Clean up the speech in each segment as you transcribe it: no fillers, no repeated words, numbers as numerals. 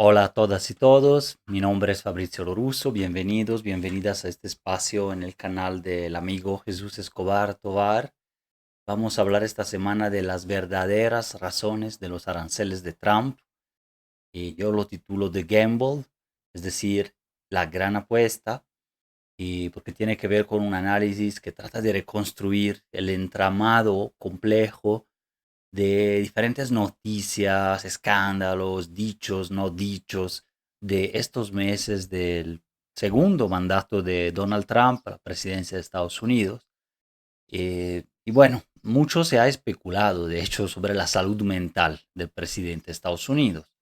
Hola a todas y todos, mi nombre es Fabrizio Lorusso, bienvenidos, bienvenidas a este espacio en el canal del amigo Jesús Escobar Tovar. Vamos a hablar esta semana de las verdaderas razones de los aranceles de Trump y yo lo titulo The Gamble, es decir, la gran apuesta, y porque tiene que ver con un análisis que trata de reconstruir el entramado complejo de diferentes noticias, escándalos, dichos, no dichos, de estos meses del segundo mandato de Donald Trump a la presidencia de Estados Unidos. Y bueno, mucho se ha especulado, de hecho, sobre la salud mental del presidente de Estados Unidos,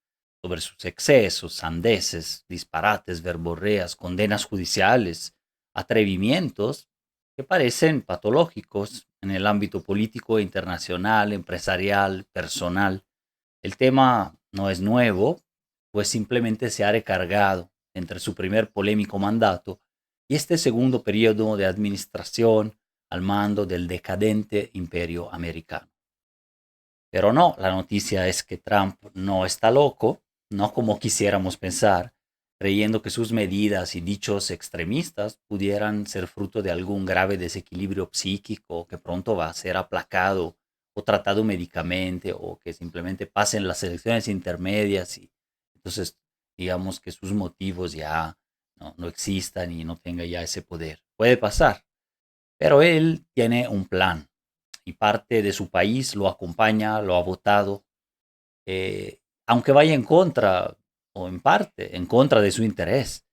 sobre sus excesos, sandeces, disparates, verborreas, condenas judiciales, atrevimientos que parecen patológicos en el ámbito político, internacional, empresarial, personal. El tema no es nuevo, pues simplemente se ha recargado entre su primer polémico mandato y este segundo periodo de administración al mando del decadente imperio americano. Pero no, la noticia es que Trump no está loco, no como quisiéramos pensar, creyendo que sus medidas y dichos extremistas pudieran ser fruto de algún grave desequilibrio psíquico que pronto va a ser aplacado o tratado médicamente o que simplemente pasen las elecciones intermedias y entonces digamos que sus motivos ya no existan y no tenga ya ese poder. Puede pasar, pero él tiene un plan y parte de su país lo acompaña, lo ha votado, aunque vaya en contra, o en parte, en contra de su interés,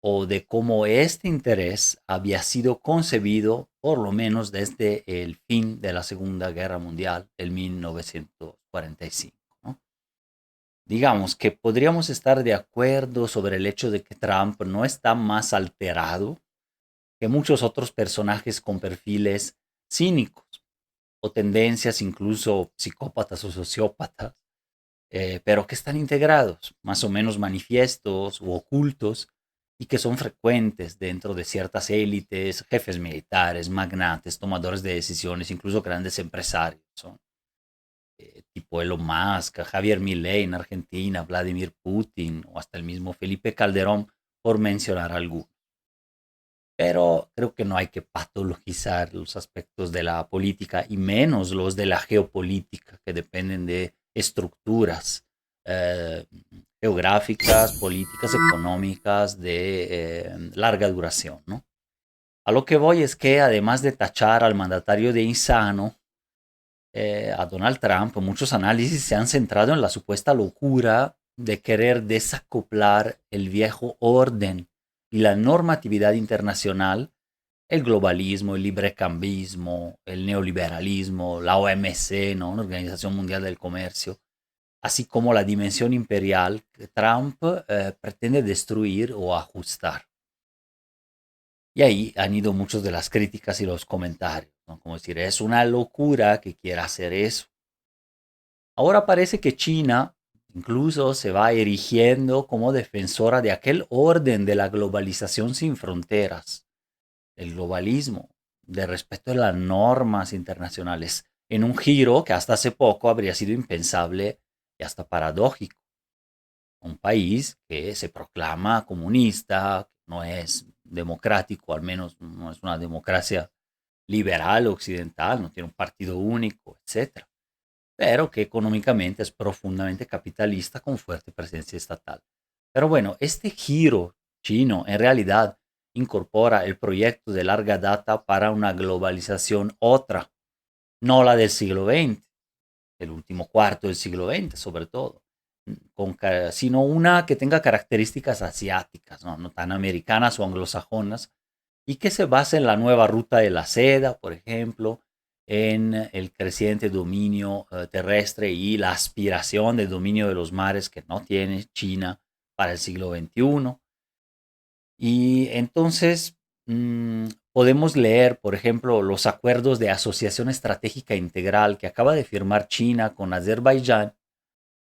o de cómo este interés había sido concebido, por lo menos desde el fin de la Segunda Guerra Mundial, en 1945. ¿No? Digamos que podríamos estar de acuerdo sobre el hecho de que Trump no está más alterado que muchos otros personajes con perfiles cínicos o tendencias incluso psicópatas o sociópatas, pero que están integrados, más o menos manifiestos u ocultos, y que son frecuentes dentro de ciertas élites, jefes militares, magnates, tomadores de decisiones, incluso grandes empresarios. Son tipo Elon Musk, Javier Milei en Argentina, Vladimir Putin o hasta el mismo Felipe Calderón, por mencionar algunos. Pero creo que no hay que patologizar los aspectos de la política y menos los de la geopolítica, que dependen de estructuras eh, geográficas, políticas, económicas de larga duración, ¿no? A lo que voy es que además de tachar al mandatario de insano, a Donald Trump, muchos análisis se han centrado en la supuesta locura de querer desacoplar el viejo orden y la normatividad internacional, el globalismo, el librecambismo, el neoliberalismo, la OMC, ¿no? La Organización Mundial del Comercio, así como la dimensión imperial que Trump pretende destruir o ajustar. Y ahí han ido muchas de las críticas y los comentarios, ¿no? Como decir, es una locura que quiera hacer eso. Ahora parece que China incluso se va erigiendo como defensora de aquel orden de la globalización sin fronteras, el globalismo, de respeto a las normas internacionales, en un giro que hasta hace poco habría sido impensable y hasta paradójico. Un país que se proclama comunista, no es democrático, al menos no es una democracia liberal occidental, no tiene un partido único, etcétera, pero que económicamente es profundamente capitalista con fuerte presencia estatal. Pero bueno, este giro chino en realidad incorpora el proyecto de larga data para una globalización otra, no la del siglo XX, el último cuarto del siglo XX sobre todo, sino una que tenga características asiáticas, no tan americanas o anglosajonas, y que se basa en la nueva ruta de la seda, por ejemplo, en el creciente dominio terrestre y la aspiración de dominio de los mares que no tiene China para el siglo XXI. Y entonces podemos leer, por ejemplo, los acuerdos de asociación estratégica integral que acaba de firmar China con Azerbaiyán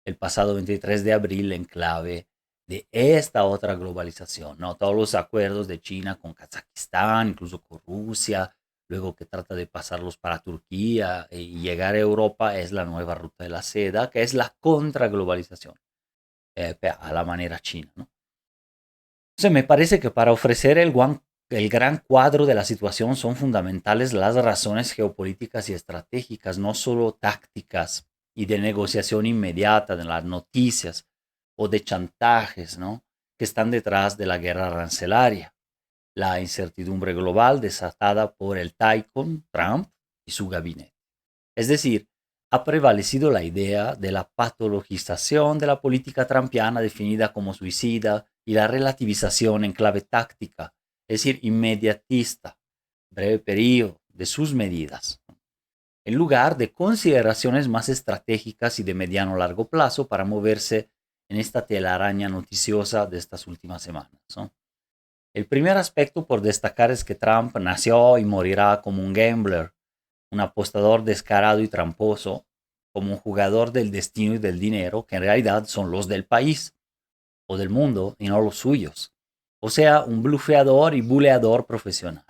el pasado 23 de abril en clave de esta otra globalización, ¿no? Todos los acuerdos de China con Kazajistán, incluso con Rusia, luego que trata de pasarlos para Turquía y llegar a Europa, es la nueva ruta de la seda, que es la contraglobalización. a la manera china, ¿no? Entonces me parece que para ofrecer el gran cuadro de la situación son fundamentales las razones geopolíticas y estratégicas, no solo tácticas y de negociación inmediata de las noticias o de chantajes, ¿no? Que están detrás de la guerra arancelaria, la incertidumbre global desatada por el Tycoon Trump y su gabinete. Es decir, ha prevalecido la idea de la patologización de la política trumpiana definida como suicida y la relativización en clave táctica, es decir, inmediatista, breve periodo de sus medidas, en lugar de consideraciones más estratégicas y de mediano largo plazo para moverse en esta telaraña noticiosa de estas últimas semanas, ¿no? El primer aspecto por destacar es que Trump nació y morirá como un gambler, un apostador descarado y tramposo, como un jugador del destino y del dinero, que en realidad son los del país o del mundo y no los suyos. O sea, un blufeador y buleador profesional.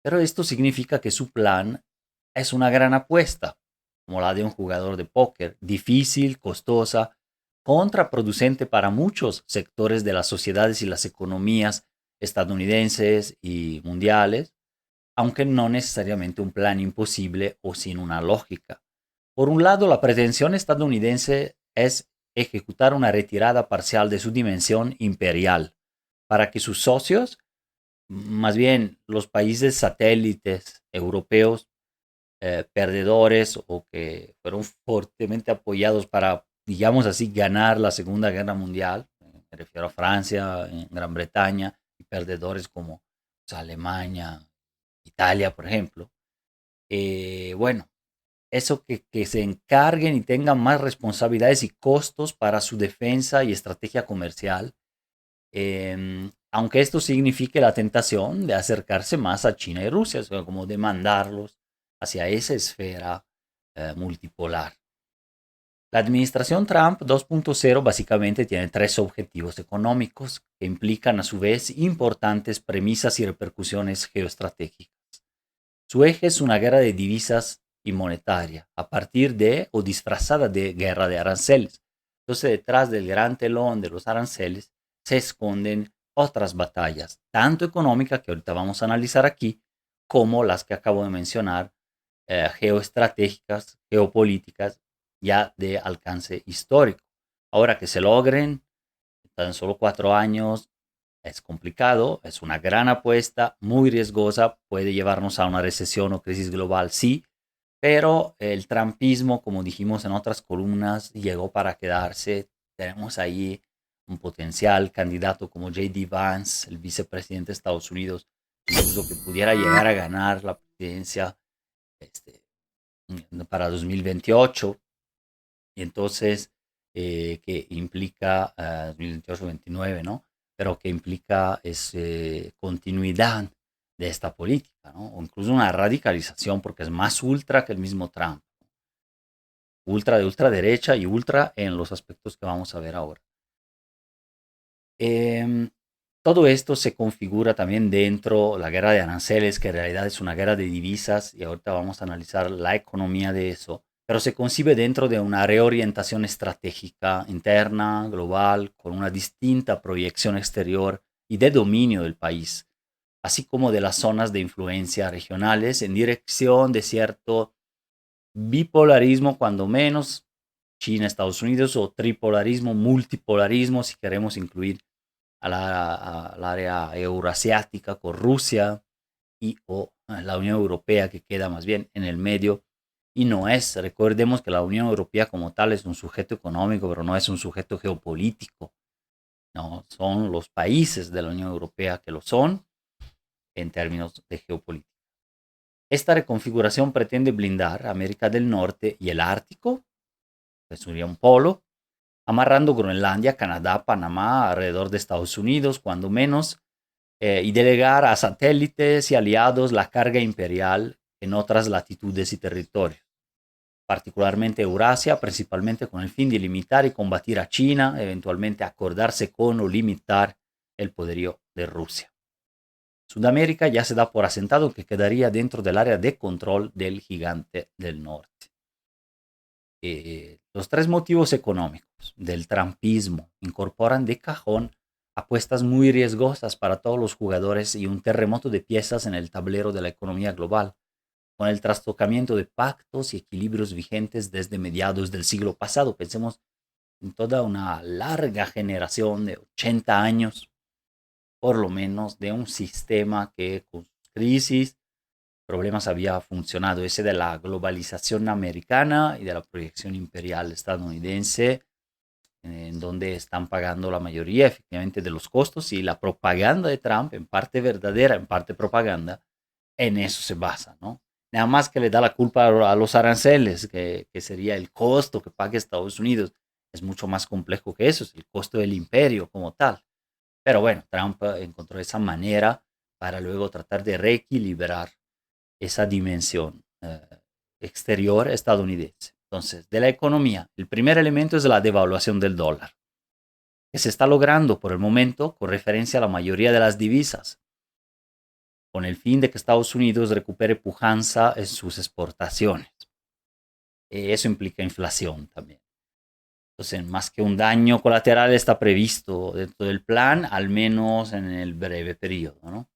Pero esto significa que su plan es una gran apuesta, como la de un jugador de póker, difícil, costosa, contraproducente para muchos sectores de las sociedades y las economías estadounidenses y mundiales, aunque no necesariamente un plan imposible o sin una lógica. Por un lado, la pretensión estadounidense es ejecutar una retirada parcial de su dimensión imperial para que sus socios, más bien los países satélites europeos, perdedores o que fueron fuertemente apoyados para, digamos así, ganar la Segunda Guerra Mundial, me refiero a Francia, Gran Bretaña, y perdedores como pues, Alemania, Italia, por ejemplo. Bueno, eso que se encarguen y tengan más responsabilidades y costos para su defensa y estrategia comercial, aunque esto signifique la tentación de acercarse más a China y Rusia, o sea, como de mandarlos hacia esa esfera multipolar. La administración Trump 2.0 básicamente tiene tres objetivos económicos que implican a su vez importantes premisas y repercusiones geoestratégicas. Su eje es una guerra de divisas y monetaria, a partir de o disfrazada de guerra de aranceles. Entonces, detrás del gran telón de los aranceles se esconden otras batallas, tanto económicas, que ahorita vamos a analizar aquí, como las que acabo de mencionar, geoestratégicas, geopolíticas, ya de alcance histórico. Ahora que se logren, tan solo 4 años, es complicado, es una gran apuesta, muy riesgosa, puede llevarnos a una recesión o crisis global, sí, pero el trumpismo, como dijimos en otras columnas, llegó para quedarse. Tenemos ahí un potencial candidato como J.D. Vance, el vicepresidente de Estados Unidos, incluso que pudiera llegar a ganar la presidencia este, para 2028. Y entonces, que implica 2028-29, ¿no? Pero que implica continuidad de esta política, ¿no? O incluso una radicalización, porque es más ultra que el mismo Trump. Ultra de ultraderecha y ultra en los aspectos que vamos a ver ahora. Em, Todo esto se configura también dentro de la guerra de aranceles, que en realidad es una guerra de divisas, y ahorita vamos a analizar la economía de eso, pero se concibe dentro de una reorientación estratégica interna, global, con una distinta proyección exterior y de dominio del país, así como de las zonas de influencia regionales en dirección de cierto bipolarismo, cuando menos, China, Estados Unidos, o tripolarismo, multipolarismo, si queremos incluir al área euroasiática con Rusia y o la Unión Europea, que queda más bien en el medio y no es. Recordemos que la Unión Europea como tal es un sujeto económico, pero no es un sujeto geopolítico. No, son los países de la Unión Europea que lo son en términos de geopolítica. Esta reconfiguración pretende blindar América del Norte y el Ártico, que sería un polo, amarrando Groenlandia, Canadá, Panamá alrededor de Estados Unidos, cuando menos, y delegar a satélites y aliados la carga imperial en otras latitudes y territorios, particularmente Eurasia, principalmente con el fin de limitar y combatir a China, eventualmente acordarse con o limitar el poderío de Rusia. Sudamérica ya se da por asentado que quedaría dentro del área de control del gigante del norte. Los tres motivos económicos del trumpismo incorporan de cajón apuestas muy riesgosas para todos los jugadores y un terremoto de piezas en el tablero de la economía global, con el trastocamiento de pactos y equilibrios vigentes desde mediados del siglo pasado. Pensemos en toda una larga generación de 80 años, por lo menos, de un sistema que con sus crisis, problemas había funcionado, ese de la globalización americana y de la proyección imperial estadounidense, en donde están pagando la mayoría efectivamente de los costos, y la propaganda de Trump, en parte verdadera, en parte propaganda, en eso se basa, ¿no? Nada más que le da la culpa a los aranceles, que sería el costo que paga Estados Unidos. Es mucho más complejo que eso, es el costo del imperio como tal. Pero bueno, Trump encontró esa manera para luego tratar de reequilibrar esa dimensión exterior estadounidense. Entonces, de la economía, el primer elemento es la devaluación del dólar, que se está logrando por el momento con referencia a la mayoría de las divisas, con el fin de que Estados Unidos recupere pujanza en sus exportaciones. Eso implica inflación también. Entonces, más que un daño colateral está previsto dentro del plan, al menos en el breve periodo, ¿no?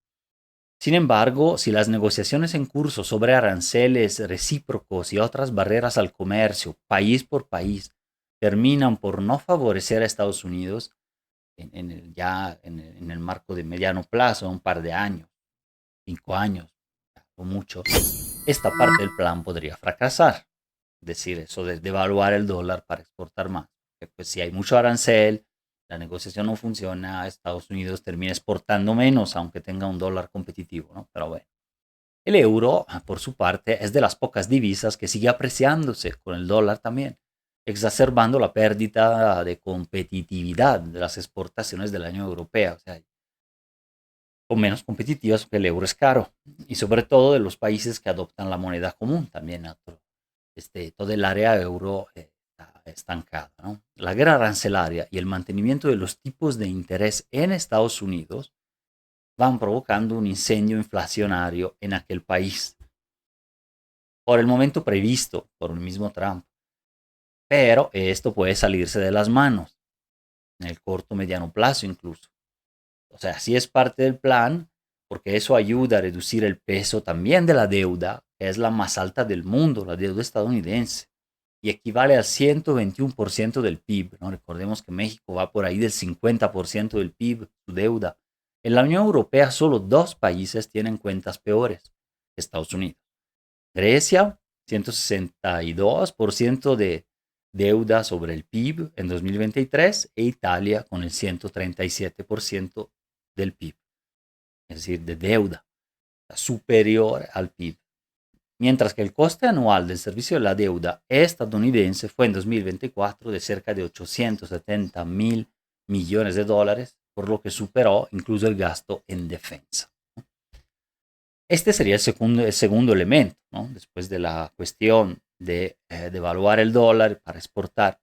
Sin embargo, si las negociaciones en curso sobre aranceles recíprocos y otras barreras al comercio, país por país, terminan por no favorecer a Estados Unidos en el marco de mediano plazo, un par de años, 5 años o mucho, esta parte del plan podría fracasar. Es decir, eso de devaluar el dólar para exportar más. Que pues si hay mucho arancel, la negociación no funciona, Estados Unidos termina exportando menos, aunque tenga un dólar competitivo, ¿no? Pero bueno. El euro, por su parte, es de las pocas divisas que sigue apreciándose con el dólar también, exacerbando la pérdida de competitividad de las exportaciones de la Unión Europea. O sea, o menos competitivas porque el euro es caro, y sobre todo de los países que adoptan la moneda común también. Todo el área euro está estancada, ¿no? La guerra arancelaria y el mantenimiento de los tipos de interés en Estados Unidos van provocando un incendio inflacionario en aquel país, por el momento previsto por el mismo Trump. Pero esto puede salirse de las manos en el corto mediano plazo incluso. O sea, sí es parte del plan, porque eso ayuda a reducir el peso también de la deuda, que es la más alta del mundo, la deuda estadounidense, y equivale al 121% del PIB, ¿no? Recordemos que México va por ahí del 50% del PIB, su deuda. En la Unión Europea solo dos países tienen cuentas peores que Estados Unidos. Grecia, 162% de deuda sobre el PIB en 2023, e Italia con el 137% del PIB, es decir, de deuda superior al PIB. Mientras que el coste anual del servicio de la deuda estadounidense fue en 2024 de cerca de 870.000 millones de dólares, por lo que superó incluso el gasto en defensa. Este sería el segundo elemento, ¿no? Después de la cuestión de devaluar el dólar para exportar,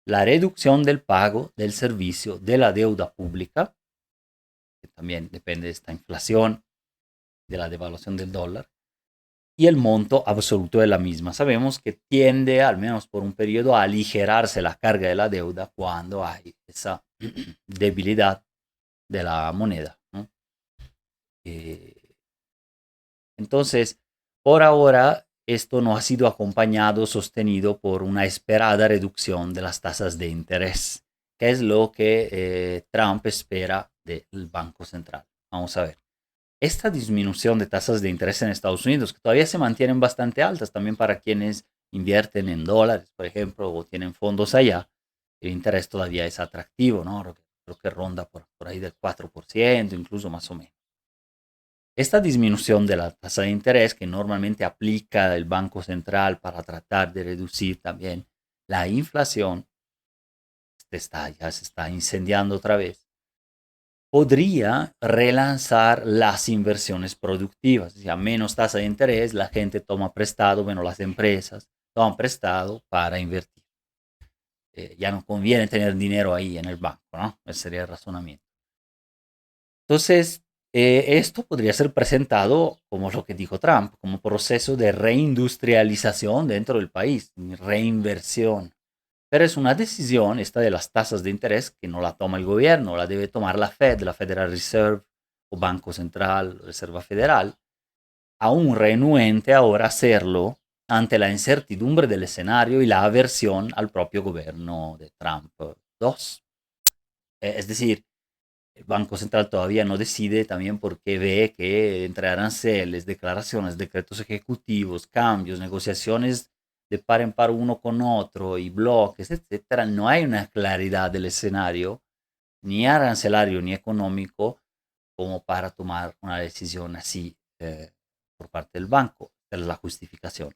la reducción del pago del servicio de la deuda pública, que también depende de esta inflación, de la devaluación del dólar, y el monto absoluto de la misma. Sabemos que tiende, al menos por un periodo, a aligerarse la carga de la deuda cuando hay esa debilidad de la moneda, ¿no? Entonces, por ahora, esto no ha sido acompañado, sostenido por una esperada reducción de las tasas de interés, que es lo que Trump espera del Banco Central. Vamos a ver. Esta disminución de tasas de interés en Estados Unidos, que todavía se mantienen bastante altas también para quienes invierten en dólares, por ejemplo, o tienen fondos allá, el interés todavía es atractivo, ¿no? Creo que ronda por ahí del 4%, incluso más o menos. Esta disminución de la tasa de interés que normalmente aplica el Banco Central para tratar de reducir también la inflación, ya se está incendiando otra vez, podría relanzar las inversiones productivas. O sea, menos tasa de interés, la gente toma prestado, bueno, las empresas toman prestado para invertir. Ya no conviene tener dinero ahí en el banco, ¿no? Ese sería el razonamiento. Entonces, esto podría ser presentado como lo que dijo Trump, como proceso de reindustrialización dentro del país, reinversión. Pero es una decisión, esta de las tasas de interés, que no la toma el gobierno, la debe tomar la Fed, la Federal Reserve o Banco Central, Reserva Federal, aún renuente ahora a hacerlo ante la incertidumbre del escenario y la aversión al propio gobierno de Trump 2. Es decir, el Banco Central todavía no decide también porque ve que entre aranceles, declaraciones, decretos ejecutivos, cambios, negociaciones de par en par uno con otro y bloques, etcétera, no hay una claridad del escenario, ni arancelario ni económico, como para tomar una decisión así por parte del banco. Esa es la justificación.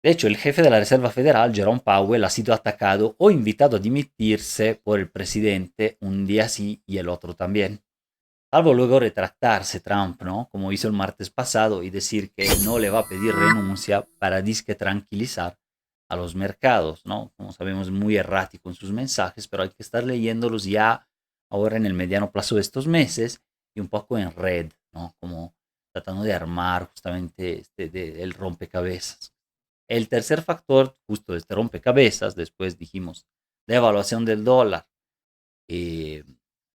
De hecho, el jefe de la Reserva Federal, Jerome Powell, ha sido atacado o invitado a dimitirse por el presidente un día sí y el otro también. Salvo luego retractarse Trump, ¿no? Como hizo el martes pasado y decir que no le va a pedir renuncia para disque tranquilizar a los mercados, ¿no? Como sabemos, muy errático en sus mensajes, pero hay que estar leyéndolos ya ahora en el mediano plazo de estos meses y un poco en red, ¿no? Como tratando de armar justamente el rompecabezas. El tercer factor, justo de este rompecabezas, después dijimos, la evaluación del dólar, eh,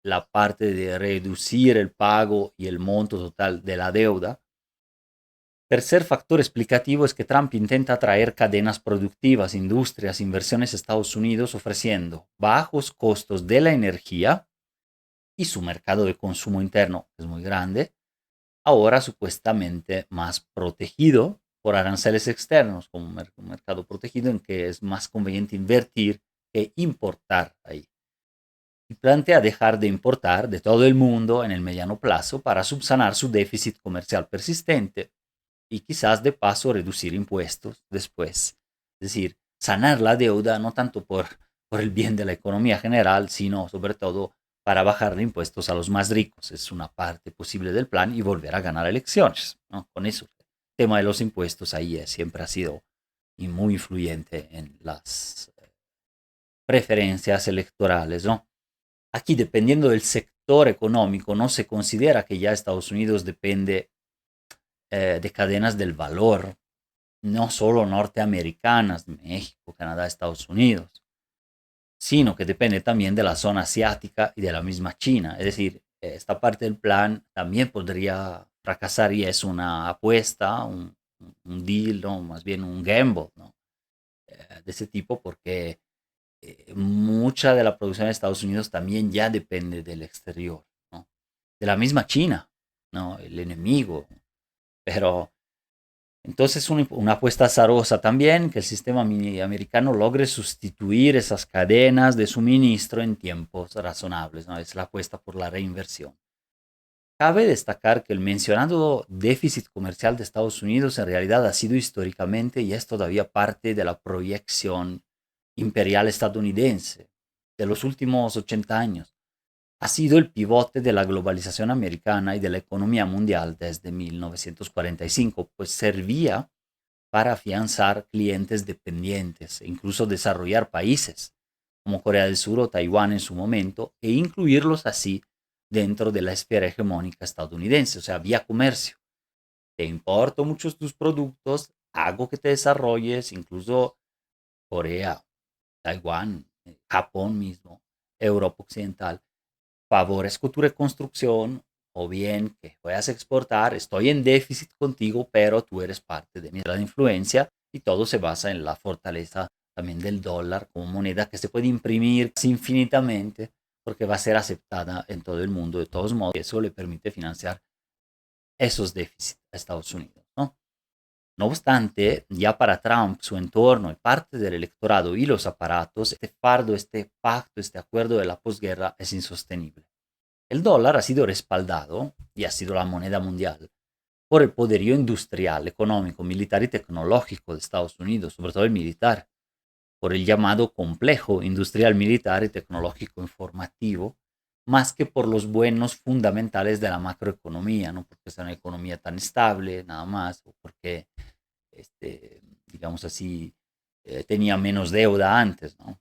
la parte de reducir el pago y el monto total de la deuda. Tercer factor explicativo es que Trump intenta atraer cadenas productivas, industrias, inversiones a Estados Unidos ofreciendo bajos costos de la energía y su mercado de consumo interno es muy grande, ahora supuestamente más protegido por aranceles externos, como un mercado protegido en que es más conveniente invertir que importar ahí. Y plantea dejar de importar de todo el mundo en el mediano plazo para subsanar su déficit comercial persistente y quizás de paso reducir impuestos después. Es decir, sanar la deuda no tanto por el bien de la economía general, sino sobre todo para bajar de impuestos a los más ricos. Es una parte posible del plan y volver a ganar elecciones, ¿no? Con eso, el tema de los impuestos ahí siempre ha sido y muy influyente en las preferencias electorales, ¿no? Aquí, dependiendo del sector económico, no se considera que ya Estados Unidos depende de cadenas del valor, no solo norteamericanas, México, Canadá, Estados Unidos, sino que depende también de la zona asiática y de la misma China. Es decir, esta parte del plan también podría fracasar y es una apuesta, un deal, ¿no? Más bien un gamble, ¿no? De ese tipo, porque mucha de la producción de Estados Unidos también ya depende del exterior, ¿no? De la misma China, ¿no? El enemigo. Pero entonces una apuesta azarosa también que el sistema americano logre sustituir esas cadenas de suministro en tiempos razonables, ¿no? Es la apuesta por la reinversión. Cabe destacar que el mencionado déficit comercial de Estados Unidos en realidad ha sido históricamente y es todavía parte de la proyección imperial estadounidense de los últimos 80 años. Ha sido el pivote de la globalización americana y de la economía mundial desde 1945, pues servía para afianzar clientes dependientes e incluso desarrollar países como Corea del Sur o Taiwán en su momento e incluirlos así dentro de la esfera hegemónica estadounidense, o sea, vía comercio. Te importo muchos tus productos, hago que te desarrolles, incluso Corea, Taiwán, Japón mismo, Europa Occidental, favorezco tu reconstrucción o bien que puedas exportar, estoy en déficit contigo, pero tú eres parte de mi influencia y todo se basa en la fortaleza también del dólar como moneda que se puede imprimir infinitamente porque va a ser aceptada en todo el mundo de todos modos y eso le permite financiar esos déficits a Estados Unidos, ¿no? No obstante, ya para Trump, su entorno y parte del electorado y los aparatos, este fardo, este pacto, este acuerdo de la posguerra es insostenible. El dólar ha sido respaldado y ha sido la moneda mundial por el poderío industrial, económico, militar y tecnológico de Estados Unidos, sobre todo el militar, por el llamado complejo industrial, militar y tecnológico informativo, más que por los buenos fundamentales de la macroeconomía, no porque sea una economía tan estable, nada más, o porque, digamos así, tenía menos deuda antes, ¿no?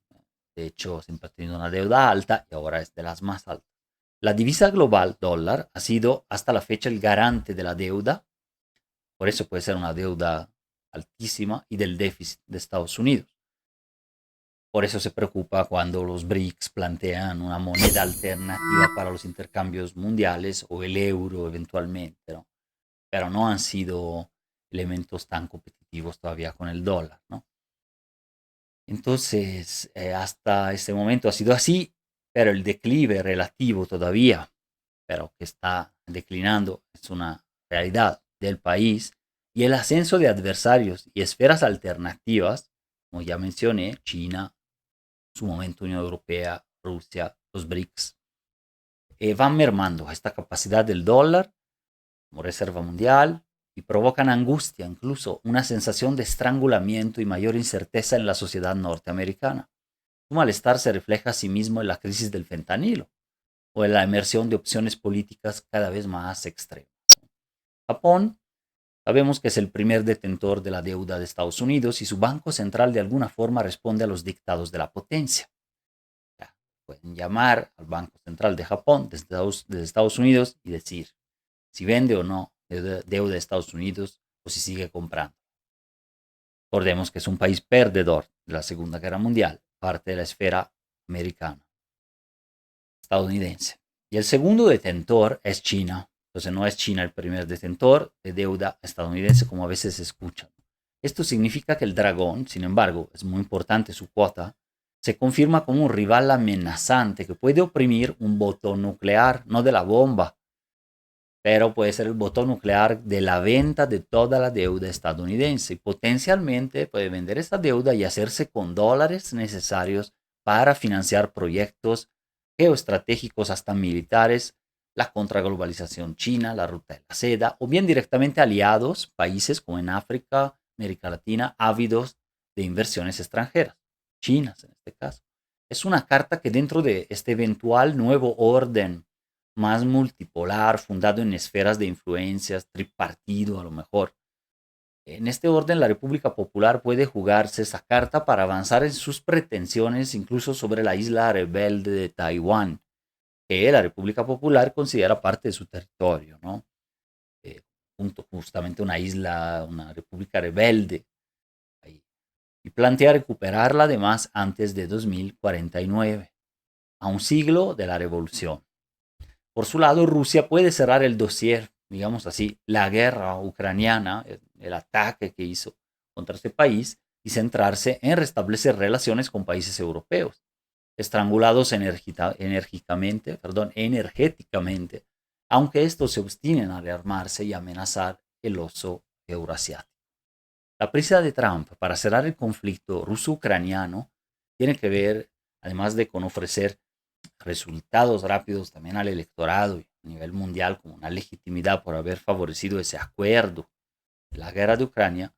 De hecho, siempre ha tenido una deuda alta y ahora es de las más altas. La divisa global dólar ha sido hasta la fecha el garante de la deuda, por eso puede ser una deuda altísima y del déficit de Estados Unidos. Por eso se preocupa cuando los BRICS plantean una moneda alternativa para los intercambios mundiales o el euro eventualmente, ¿no? Pero no han sido elementos tan competitivos todavía con el dólar, ¿no? Entonces, hasta este momento ha sido así, pero el declive relativo todavía, pero que está declinando, es una realidad del país, y el ascenso de adversarios y esferas alternativas, como ya mencioné, China, en su momento Unión Europea, Rusia, los BRICS, van mermando esta capacidad del dólar como reserva mundial y provocan angustia, incluso una sensación de estrangulamiento y mayor incerteza en la sociedad norteamericana. Su malestar se refleja a sí mismo en la crisis del fentanilo o en la emersión de opciones políticas cada vez más extremas. Japón, sabemos que es el primer detentor de la deuda de Estados Unidos y su banco central de alguna forma responde a los dictados de la potencia. Ya, pueden llamar al Banco Central de Japón desde Estados Unidos y decir si vende o no deuda de Estados Unidos o si sigue comprando. Recordemos que es un país perdedor de la Segunda Guerra Mundial, parte de la esfera americana, estadounidense. Y el segundo detentor es China. Entonces no es China el primer detentor de deuda estadounidense como a veces se escucha. Esto significa que el dragón, sin embargo, es muy importante su cuota, se confirma como un rival amenazante que puede oprimir un botón nuclear, no de la bomba, pero puede ser el botón nuclear de la venta de toda la deuda estadounidense y potencialmente puede vender esa deuda y hacerse con dólares necesarios para financiar proyectos geoestratégicos hasta militares, la contraglobalización china, la ruta de la seda, o bien directamente aliados, países como en África, América Latina, ávidos de inversiones extranjeras, chinas en este caso. Es una carta que dentro de este eventual nuevo orden más multipolar, fundado en esferas de influencias, tripartido a lo mejor. En este orden, la República Popular puede jugarse esa carta para avanzar en sus pretensiones incluso sobre la isla rebelde de Taiwán, que la República Popular considera parte de su territorio, ¿no? Eh, Justamente una isla, una república rebelde, ahí, y plantea recuperarla además antes de 2049, a un siglo de la revolución. Por su lado, Rusia puede cerrar el dossier, digamos así, la guerra ucraniana, el ataque que hizo contra este país y centrarse en restablecer relaciones con países europeos, estrangulados energéticamente, aunque estos se obstinen a rearmarse y amenazar el oso euroasiático. La prisa de Trump para cerrar el conflicto ruso-ucraniano tiene que ver, además de con ofrecer resultados rápidos también al electorado y a nivel mundial como una legitimidad por haber favorecido ese acuerdo de la guerra de Ucrania,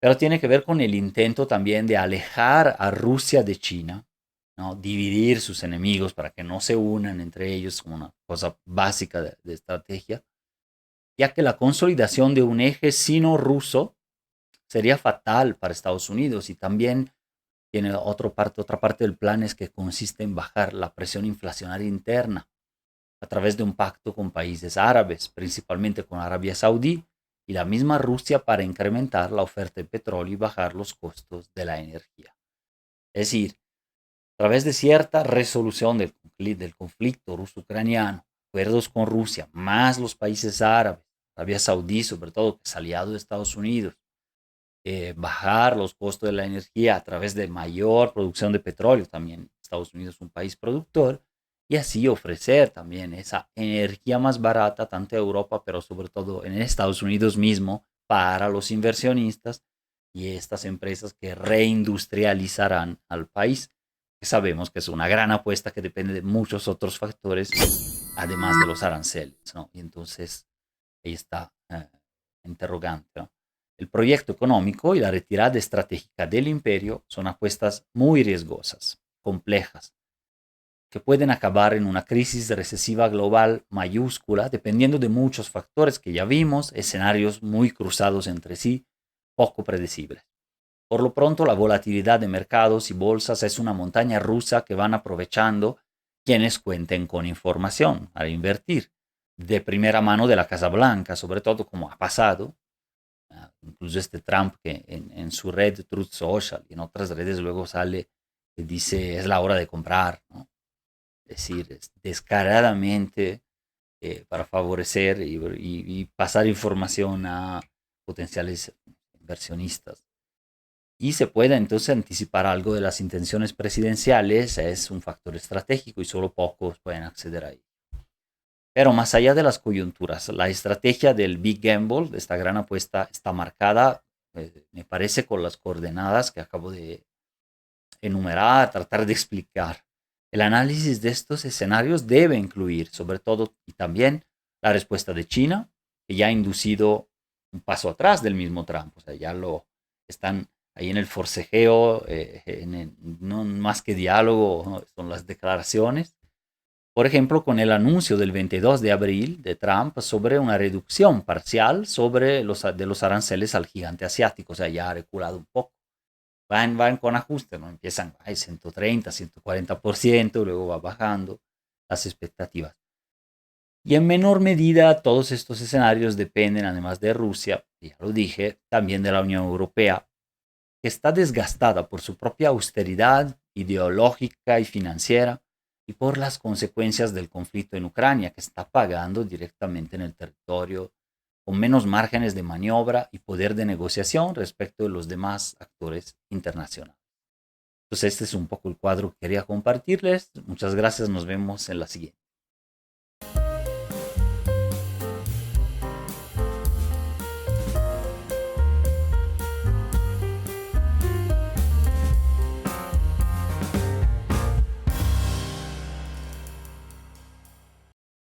pero tiene que ver con el intento también de alejar a Rusia de China, ¿no? Dividir sus enemigos para que no se unan entre ellos como una cosa básica de estrategia, ya que la consolidación de un eje sino-ruso sería fatal para Estados Unidos y también tiene otra parte del plan es que consiste en bajar la presión inflacionaria interna a través de un pacto con países árabes, principalmente con Arabia Saudí y la misma Rusia para incrementar la oferta de petróleo y bajar los costos de la energía. Es decir, a través de cierta resolución del conflicto ruso-ucraniano, acuerdos con Rusia, más los países árabes, Arabia Saudí sobre todo, que es aliado de Estados Unidos, bajar los costos de la energía a través de mayor producción de petróleo, también Estados Unidos es un país productor, y así ofrecer también esa energía más barata tanto a Europa, pero sobre todo en Estados Unidos mismo, para los inversionistas y estas empresas que reindustrializarán al país, que sabemos que es una gran apuesta que depende de muchos otros factores, además de los aranceles, ¿no? Y entonces ahí está interrogante, ¿no? El proyecto económico y la retirada estratégica del imperio son apuestas muy riesgosas, complejas, que pueden acabar en una crisis recesiva global mayúscula, dependiendo de muchos factores que ya vimos, escenarios muy cruzados entre sí, poco predecibles. Por lo pronto, la volatilidad de mercados y bolsas es una montaña rusa que van aprovechando quienes cuenten con información al invertir, de primera mano de la Casa Blanca, sobre todo como ha pasado. Incluso este Trump que en su red Truth Social y en otras redes luego sale que dice es la hora de comprar, ¿no? Es decir, descaradamente para favorecer y pasar información a potenciales inversionistas. Y se puede entonces anticipar algo de las intenciones presidenciales, es un factor estratégico y solo pocos pueden acceder a ello. Pero más allá de las coyunturas, la estrategia del Big Gamble, de esta gran apuesta, está marcada, me parece, con las coordenadas que acabo de enumerar, tratar de explicar. El análisis de estos escenarios debe incluir, sobre todo y también, la respuesta de China, que ya ha inducido un paso atrás del mismo Trump. O sea, ya lo están ahí en el forcejeo, no más que diálogo, ¿no? Son las declaraciones. Por ejemplo, con el anuncio del 22 de abril de Trump sobre una reducción parcial de los aranceles al gigante asiático. O sea, ya ha reculado un poco. Van con ajuste, ¿no? Empiezan a 130, 140%, luego va bajando las expectativas. Y en menor medida, todos estos escenarios dependen, además de Rusia, ya lo dije, también de la Unión Europea, que está desgastada por su propia austeridad ideológica y financiera y por las consecuencias del conflicto en Ucrania, que está pagando directamente en el territorio, con menos márgenes de maniobra y poder de negociación respecto de los demás actores internacionales. Entonces, este es un poco el cuadro que quería compartirles. Muchas gracias, nos vemos en la siguiente.